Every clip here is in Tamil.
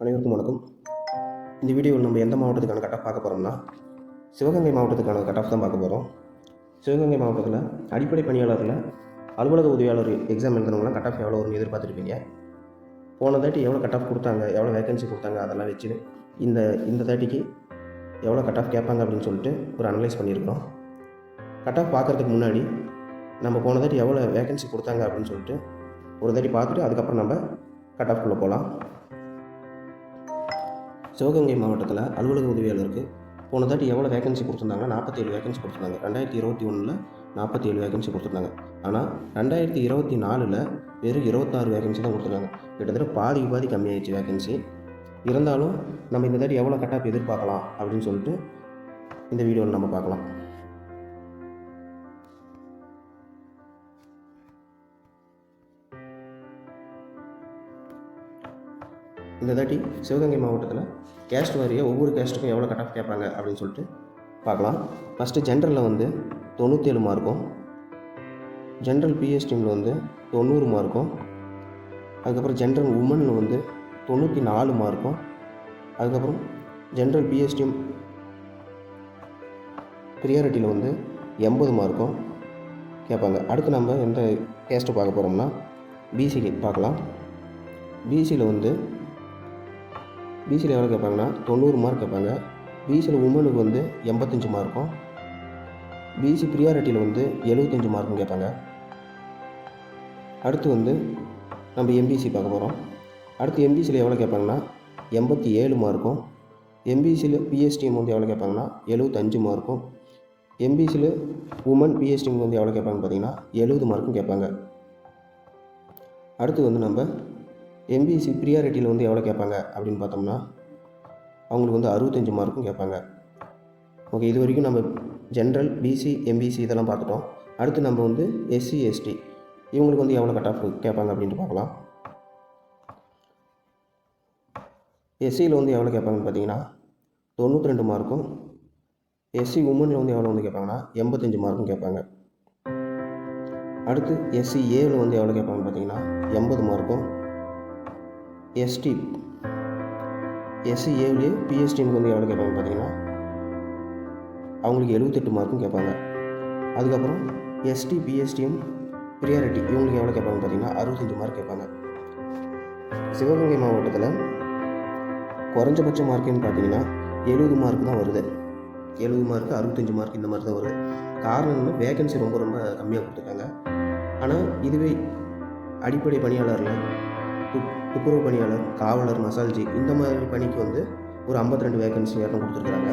அனைவருக்கும் வணக்கம். இந்த வீடியோவில் நம்ம எந்த மாவட்டத்துக்கான கட் ஆஃப் பார்க்க போகிறோம்னா, சிவகங்கை மாவட்டத்துக்கான கட் ஆஃப் தான் பார்க்க போகிறோம். சிவகங்கை மாவட்டத்தில் அடிப்படை பணியாளரில் அலுவலக உதவியாளர் எக்ஸாம் எழுதுனவங்களாம் கட் ஆஃப் எவ்வளோ வரும்னு எதிர்பார்த்துருப்பீங்க. போன தாட்டி எவ்வளோ கட் ஆஃப் கொடுத்தாங்க, எவ்வளோ வேகன்சி கொடுத்தாங்க, அதெல்லாம் வச்சு இந்த தாட்டிக்கு எவ்வளோ கட் ஆஃப் கேட்பாங்க அப்படின்னு சொல்லிட்டு ஒரு அனலைஸ் பண்ணியிருக்கிறோம். கட் ஆஃப் பார்க்குறதுக்கு முன்னாடி நம்ம போன தாட்டி எவ்வளோ வேகன்சி கொடுத்தாங்க அப்படின்னு சொல்லிட்டு ஒரு தாட்டி பார்த்துட்டு அதுக்கப்புறம் நம்ம கட் ஆஃப்குள்ளே போகலாம். சிவகங்கை மாவட்டத்தில் அலுவலக உதவியாளருக்கு போன தாட்டி எவ்வளோ வேகன்சி கொடுத்துருந்தாங்கன்னா 47 வேகன்சி கொடுத்துருந்தாங்க. 2021 47 வேகன்சி கொடுத்துருந்தாங்க. ஆனால் 2024 வெறும் 26 வேகன்சி தான் கொடுத்துருக்காங்க. கிட்டத்தட்ட பாதி கம்மியாகிடுச்சு வேகன்சி. இருந்தாலும் நம்ம இந்த தாட்டி எவ்வளோ கட் ஆஃப் எதிர்பார்க்கலாம் அப்படின்னு சொல்லிட்டு இந்த வீடியோவில் நம்ம பார்க்கலாம். இந்த தாட்டி சிவகங்கை மாவட்டத்தில் கேஸ்ட் வாரியாக ஒவ்வொரு கேஸ்ட்டுக்கும் எவ்வளோ கட் ஆஃப் கேட்பாங்க அப்படின்னு சொல்லிட்டு பார்க்கலாம். ஃபஸ்ட்டு ஜென்ரலில் 97 மார்க்கும், ஜென்ரல் பிஎஸ் டீமில் 90 மார்க்கும், அதுக்கப்புறம் ஜென்ரல் உமனில் 94 மார்க்கும், அதுக்கப்புறம் ஜென்ரல் பிஎஸ் டீம் ப்ரியாரிட்டியில் 80 மார்க்கும் கேட்பாங்க. அடுத்து நம்ம எந்த கேஸ்ட்டு பார்க்க போகிறோம்னா பிசிக்கு பார்க்கலாம். பிசியில் எவ்வளோ கேட்பாங்கன்னா 90 மார்க் கேட்பாங்க. பிசியில் உமனுக்கு 85 மார்க்கும், பிசி ப்ரியாரிட்டியில் 75 மார்க்கும் கேட்பாங்க. அடுத்து நம்ம எம்பிசி பார்க்க போகிறோம். அடுத்து எம்பிசியில் எவ்வளோ கேட்பாங்கன்னா 87 மார்க்கும், எம்பிசியில் பிஎஸ் டீம் எவ்வளோ கேட்பாங்கன்னா 75 மார்க்கும், எம்பிசியில் உமன் பிஎஸ் டீம் எவ்வளோ கேட்பாங்கன்னு பார்த்தீங்கன்னா 70 மார்க்கும் கேட்பாங்க. அடுத்து நம்ம எம்பிசி ப்ரியாரிட்டியில் எவ்வளோ கேட்பாங்க அப்படின்னு பார்த்தோம்னா அவங்களுக்கு 65 மார்க்கும் கேட்பாங்க. ஓகே, இது வரைக்கும் நம்ம ஜென்ரல், பிசி, எம்பிசி இதெல்லாம் பார்த்துட்டோம். அடுத்து நம்ம எஸ்சி, எஸ்டி இவங்களுக்கு எவ்வளோ கட் ஆஃப் கேட்பாங்க அப்படின்ட்டு பார்க்கலாம். எஸ்சியில் எவ்வளோ கேட்பாங்கன்னு பார்த்தீங்கன்னா 92 மார்க்கும், எஸ்சி உமனில் எவ்வளோ கேட்பாங்கன்னா 85 மார்க்கும் கேட்பாங்க. அடுத்து எஸ்சி ஏவில் எவ்வளோ கேட்பாங்கன்னு பார்த்தீங்கன்னா 80 மார்க்கும், எஸ்சி ஏவிலே பிஎஸ் டீமுக்கு எவ்வளோ கேட்பாங்கன்னு பார்த்தீங்கன்னா அவங்களுக்கு 78 மார்க்கும் கேட்பாங்க. அதுக்கப்புறம் எஸ்டி பிஎஸ் டீம் ப்ரியாரிட்டி இவங்களுக்கு எவ்வளோ கேட்பாங்கன்னு பார்த்தீங்கன்னா 65 மார்க் கேட்பாங்க. சிவகங்கை மாவட்டத்தில் குறைஞ்சபட்ச மார்க்குன்னு பார்த்தீங்கன்னா 70 மார்க் தான் வருது. 70 மார்க்கு, 65 மார்க் இந்த மாதிரி தான் வருது. காரணம் வேகன்சி ரொம்ப கம்மியாக கொடுத்துருக்காங்க. ஆனால் இதுவே அடிப்படை பணியாளரில் துப்புரவு பணியாளர், காவலர், மசால்ஜி இந்த மாதிரி பணிக்கு ஒரு 52 வேகன்சி யாரும் கொடுத்துருக்குறாங்க.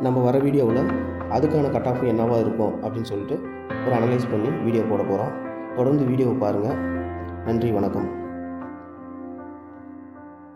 நம்ம வர வீடியோவில் அதுக்கான கட் ஆஃப் என்னவா இருக்கும் அப்படின்னு சொல்லிட்டு ஒரு அனலைஸ் பண்ணி வீடியோ போட போகிறோம். தொடர்ந்து வீடியோவை பாருங்கள். நன்றி, வணக்கம்.